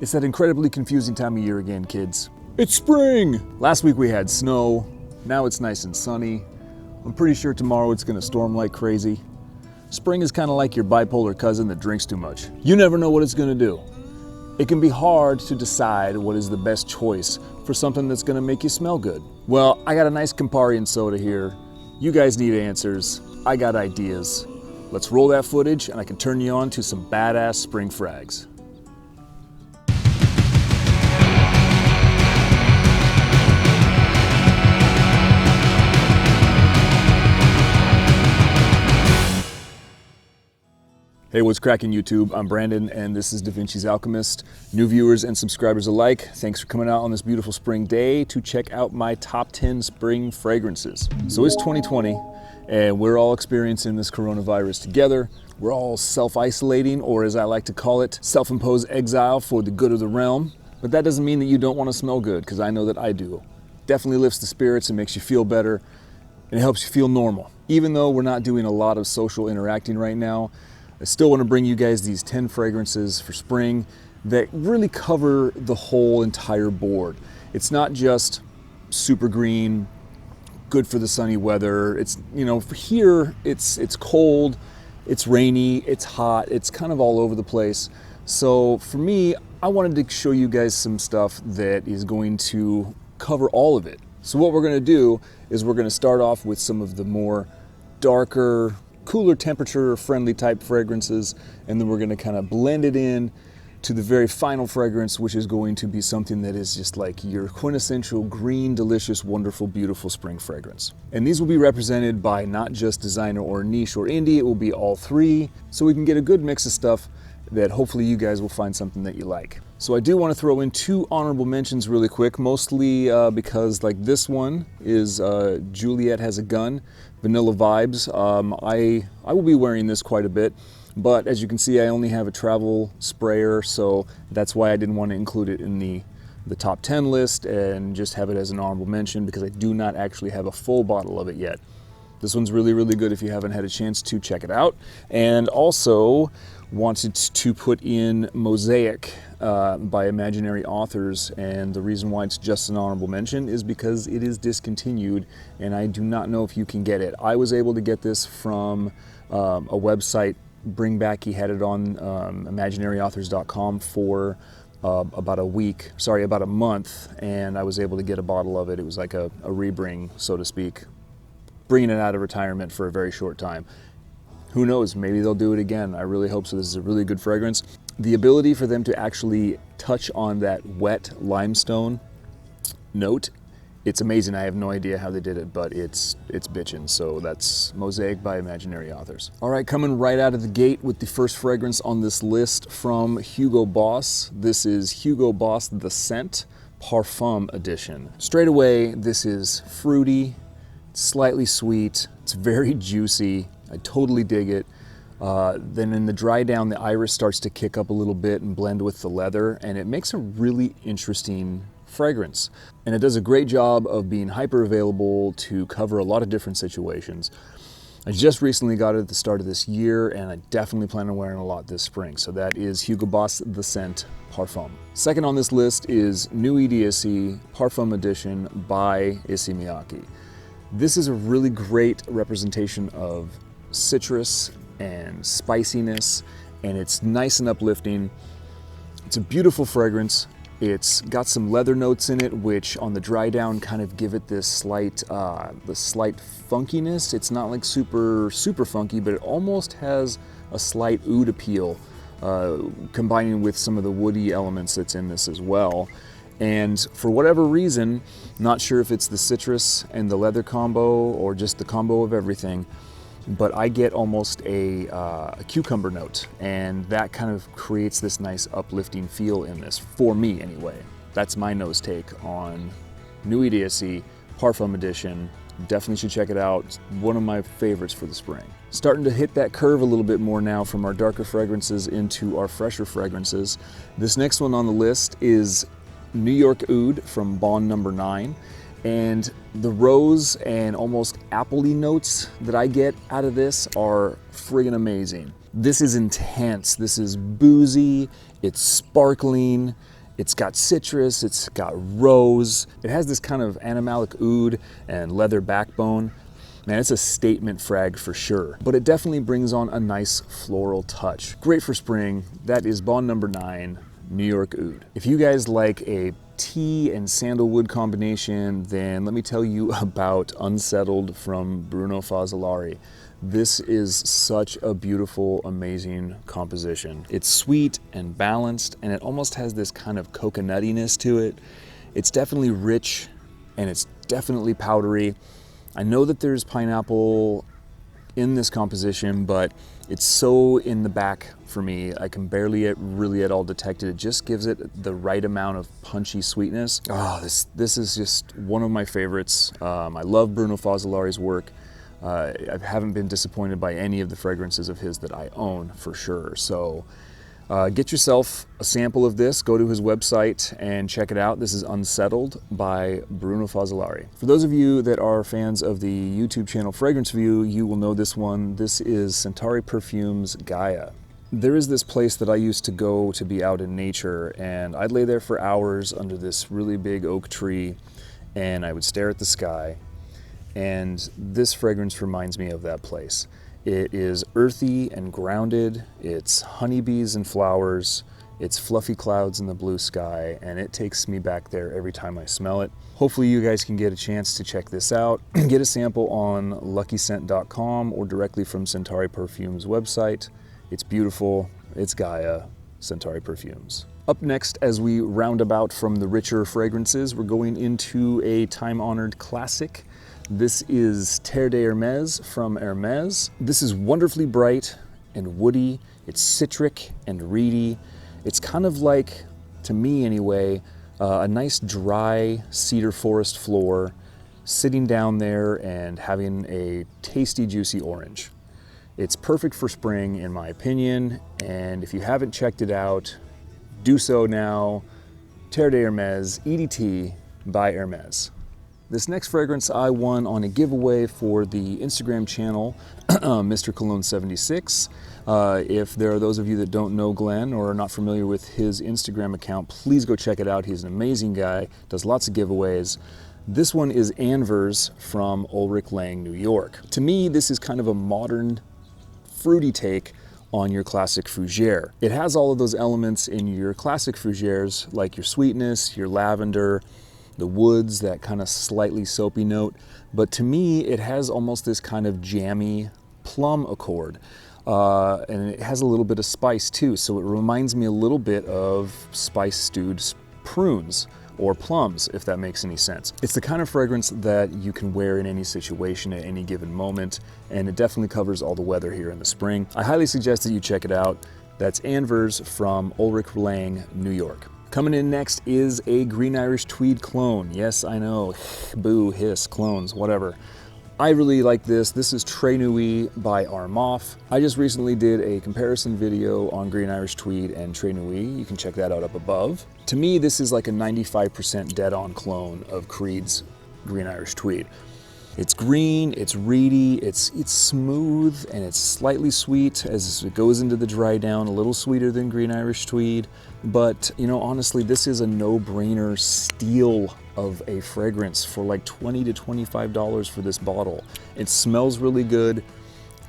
It's that incredibly confusing time of year again, kids. It's spring! Last week we had snow, now it's nice and sunny. I'm pretty sure tomorrow it's gonna storm like crazy. Spring is kind of like your bipolar cousin that drinks too much. You never know what it's gonna do. It can be hard to decide what is the best choice for something that's gonna make you smell good. Well, I got a nice Campari and soda here. You guys need answers, I got ideas. Let's roll that footage and I can turn you on to some badass spring frags. Hey, what's cracking YouTube? I'm Brandon and this is DaVinci's Alchemyst. New viewers and subscribers alike, thanks for coming out on this beautiful spring day to check out my top 10 spring fragrances. So it's 2020 and we're all experiencing this coronavirus together. We're all self-isolating, or as I like to call it, self-imposed exile for the good of the realm. But that doesn't mean that you don't want to smell good, because I know that I do. Definitely lifts the spirits and makes you feel better, and it helps you feel normal. Even though we're not doing a lot of social interacting right now, I still want to bring you guys these 10 fragrances for spring that really cover the whole entire board. It's not just super green, good for the sunny weather. It's, you know, for here, it's cold, it's rainy, it's hot, it's kind of all over the place. So for me, I wanted to show you guys some stuff that is going to cover all of it. So what we're going to do is we're going to start off with some of the more darker, cooler temperature friendly type fragrances, and then we're going to kind of blend it in to the very final fragrance, which is going to be something that is just like your quintessential green, delicious, wonderful, beautiful spring fragrance. And these will be represented by not just designer or niche or indie, it will be all three, so we can get a good mix of stuff that hopefully you guys will find something that you like. So I do want to throw in two honorable mentions really quick, mostly because like this one is Juliet Has a Gun, Vanilla Vibes. I will be wearing this quite a bit, but as you can see I only have a travel sprayer, so that's why I didn't want to include it in the top 10 list and just have it as an honorable mention, because I do not actually have a full bottle of it yet. This one's really, really good if you haven't had a chance to check it out. And also wanted to put in Mosaic by Imaginary Authors, and the reason why it's just an honorable mention is because it is discontinued and I do not know if you can get it. I was able to get this from a website, Bring Back. He had it on imaginaryauthors.com for about a month, and I was able to get a bottle of it. It was like a rebring, so to speak, bringing it out of retirement for a very short time. Who knows, maybe they'll do it again. I really hope so. This is a really good fragrance. The ability for them to actually touch on that wet limestone note, it's amazing. I have no idea how they did it, but it's bitchin'. So that's Mosaic by Imaginary Authors. All right, coming right out of the gate with the first fragrance on this list from Hugo Boss. This is Hugo Boss The Scent Parfum Edition. Straight away, this is fruity, slightly sweet, it's very juicy. I totally dig it. Then in the dry down, the iris starts to kick up a little bit and blend with the leather, and it makes a really interesting fragrance. And it does a great job of being hyper available to cover a lot of different situations. I just recently got it at the start of this year, and I definitely plan on wearing a lot this spring. So that is Hugo Boss The Scent Parfum. Second on this list is New EDSC Parfum Edition by Issey Miyake. This is a really great representation of citrus and spiciness, and it's nice and uplifting. It's a beautiful fragrance. It's got some leather notes in it, which on the dry down kind of give it this slight funkiness. It's not like super funky, but it almost has a slight oud appeal, combining with some of the woody elements that's in this as well. And for whatever reason, not sure if it's the citrus and the leather combo or just the combo of everything, but I get almost a cucumber note, and that kind of creates this nice uplifting feel in this, for me anyway. That's my nose take on New EDSC Parfum Edition. Definitely should check it out. It's one of my favorites for the spring. Starting to hit that curve a little bit more now from our darker fragrances into our fresher fragrances. This next one on the list is New York Oud from Bond No. 9. And the rose and almost appley notes that I get out of this are friggin' amazing. This is intense, this is boozy, it's sparkling, It's got citrus, it's got rose. It has this kind of animalic oud and leather backbone. Man, it's a statement frag for sure, but it definitely brings on a nice floral touch. Great for spring. That is Bond number 9, New York Oud. If you guys like a tea and sandalwood combination, then let me tell you about Unsettled from Bruno Fazzolari. This is such a beautiful, amazing composition. It's sweet and balanced, and it almost has this kind of coconuttiness to it. It's definitely rich, and it's definitely powdery. I know that there's pineapple in this composition, but it's so in the back for me. I can barely really at all detect it. It just gives it the right amount of punchy sweetness. Oh, this is just one of my favorites. I love Bruno Fazzolari's work. I haven't been disappointed by any of the fragrances of his that I own, for sure. So get yourself a sample of this, go to his website and check it out. This is Unsettled by Bruno Fazzolari. For those of you that are fans of the YouTube channel Fragrance View, you will know this one. This is Centauri Perfume's Gaia. There is this place that I used to go to be out in nature, and I'd lay there for hours under this really big oak tree, and I would stare at the sky. And this fragrance reminds me of that place. It is earthy and grounded, it's honeybees and flowers, it's fluffy clouds in the blue sky, and it takes me back there every time I smell it. Hopefully you guys can get a chance to check this out. Get a sample on luckyscent.com or directly from Centauri Perfume's website. It's beautiful, it's Gaia, Centauri Perfumes. Up next, as we round about from the richer fragrances, we're going into a time-honored classic. This is Terre de Hermes from Hermes. This is wonderfully bright and woody. It's citric and reedy. It's kind of like, to me anyway, a nice dry cedar forest floor, sitting down there and having a tasty, juicy orange. It's perfect for spring, in my opinion, and if you haven't checked it out, do so now. Terre de Hermes, EDT by Hermes. This next fragrance I won on a giveaway for the Instagram channel, Mr. Cologne 76. If there are those of you that don't know Glenn or are not familiar with his Instagram account, please go check it out. He's an amazing guy, does lots of giveaways. This one is Anvers from Ulrich Lang, New York. To me, this is kind of a modern, fruity take on your classic fougere. It has all of those elements in your classic fougères, like your sweetness, your lavender, the woods, that kind of slightly soapy note. But to me, it has almost this kind of jammy plum accord. And it has a little bit of spice too. So it reminds me a little bit of spice stewed prunes or plums, if that makes any sense. It's the kind of fragrance that you can wear in any situation at any given moment, and it definitely covers all the weather here in the spring. I highly suggest that you check it out. That's Anvers from Ulrich Lang, New York. Coming in next is a Green Irish Tweed clone. Yes, I know, boo, hiss, clones, whatever. I really like this. This is Très Nuit by Armaf. I just recently did a comparison video on Green Irish Tweed and Très Nuit. You can check that out up above. To me, this is like a 95% dead-on clone of Creed's Green Irish Tweed. It's green, it's reedy, it's smooth, and it's slightly sweet as it goes into the dry down, a little sweeter than Green Irish Tweed. But, you know, honestly, this is a no-brainer steal of a fragrance for like $20 to $25 for this bottle. It smells really good.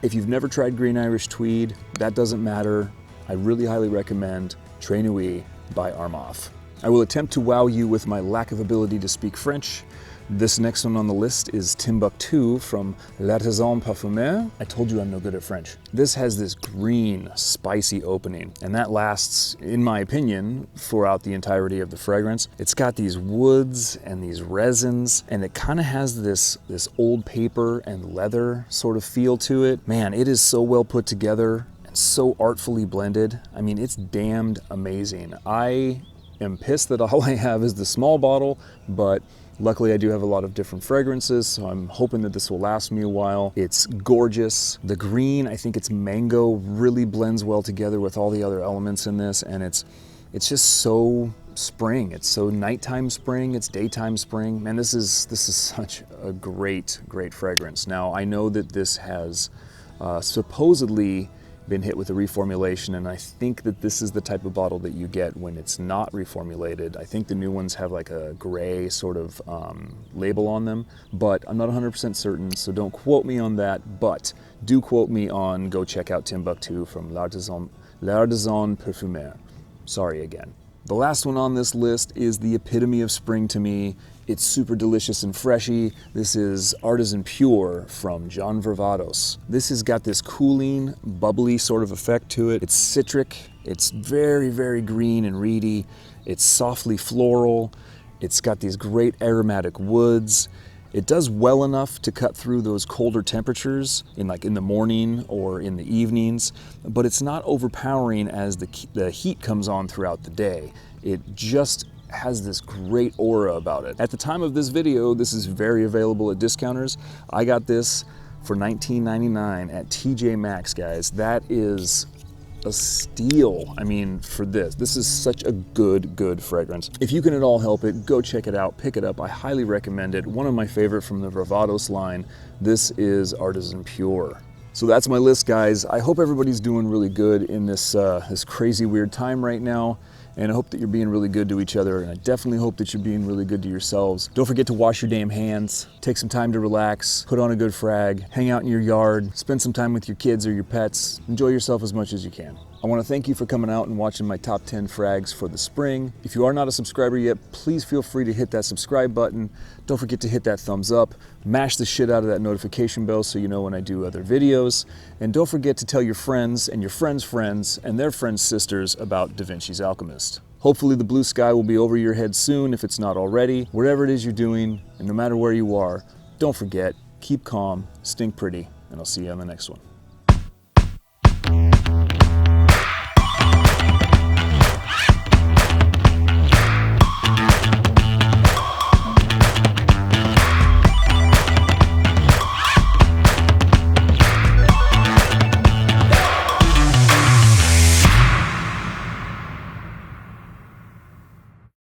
If you've never tried Green Irish Tweed, that doesn't matter. I really highly recommend Très Nuit by Armaf. I will attempt to wow you with my lack of ability to speak French. This next one on the list is Timbuktu from Artisan Pure. I told you I'm no good at French. This has this green, spicy opening, and that lasts, in my opinion, throughout the entirety of the fragrance. It's got these woods and these resins, and it kind of has this old paper and leather sort of feel to it. Man, it is so well put together and so artfully blended. I mean, it's damned amazing. I am pissed that all I have is the small bottle, but luckily I do have a lot of different fragrances, so I'm hoping that this will last me a while. It's gorgeous. The green, I think it's mango, really blends well together with all the other elements in this, and it's just so spring. It's so nighttime spring, it's daytime spring. Man, this is such a great fragrance. Now, I know that this has supposedly been hit with a reformulation, and I think that this is the type of bottle that you get when it's not reformulated. I think the new ones have like a gray sort of label on them, but I'm not 100% certain, so don't quote me on that, but do quote me on go check out Timbuktu from L'Artisan Parfumeur. Sorry again. The last one on this list is the epitome of spring to me. It's super delicious and freshy. This is Artisan Pure from John Varvatos. This has got this cooling, bubbly sort of effect to it. It's citric, it's very, very green and reedy. It's softly floral. It's got these great aromatic woods. It does well enough to cut through those colder temperatures in the morning or in the evenings, but it's not overpowering as the heat comes on throughout the day. It just has this great aura about it. At the time of this video, this is very available at discounters. I got this for $19.99 at TJ Maxx, guys. That is a steal. I mean, for this is such a good fragrance. If you can at all help it, go check it out, pick it up. I highly recommend it. One of my favorite from the Varvatos line. This is Artisan Pure. So that's my list, guys. I hope everybody's doing really good in this crazy weird time right now. And I hope that you're being really good to each other, and I definitely hope that you're being really good to yourselves. Don't forget to wash your damn hands, take some time to relax, put on a good frag, hang out in your yard, spend some time with your kids or your pets, enjoy yourself as much as you can. I want to thank you for coming out and watching my top 10 frags for the spring. If you are not a subscriber yet, please feel free to hit that subscribe button. Don't forget to hit that thumbs up, mash the shit out of that notification bell so you know when I do other videos. And don't forget to tell your friends and your friends' friends and their friends' sisters about DaVinci's Alchemyst. Hopefully the blue sky will be over your head soon if it's not already. Whatever it is you're doing, and no matter where you are, don't forget, keep calm, stink pretty, and I'll see you on the next one.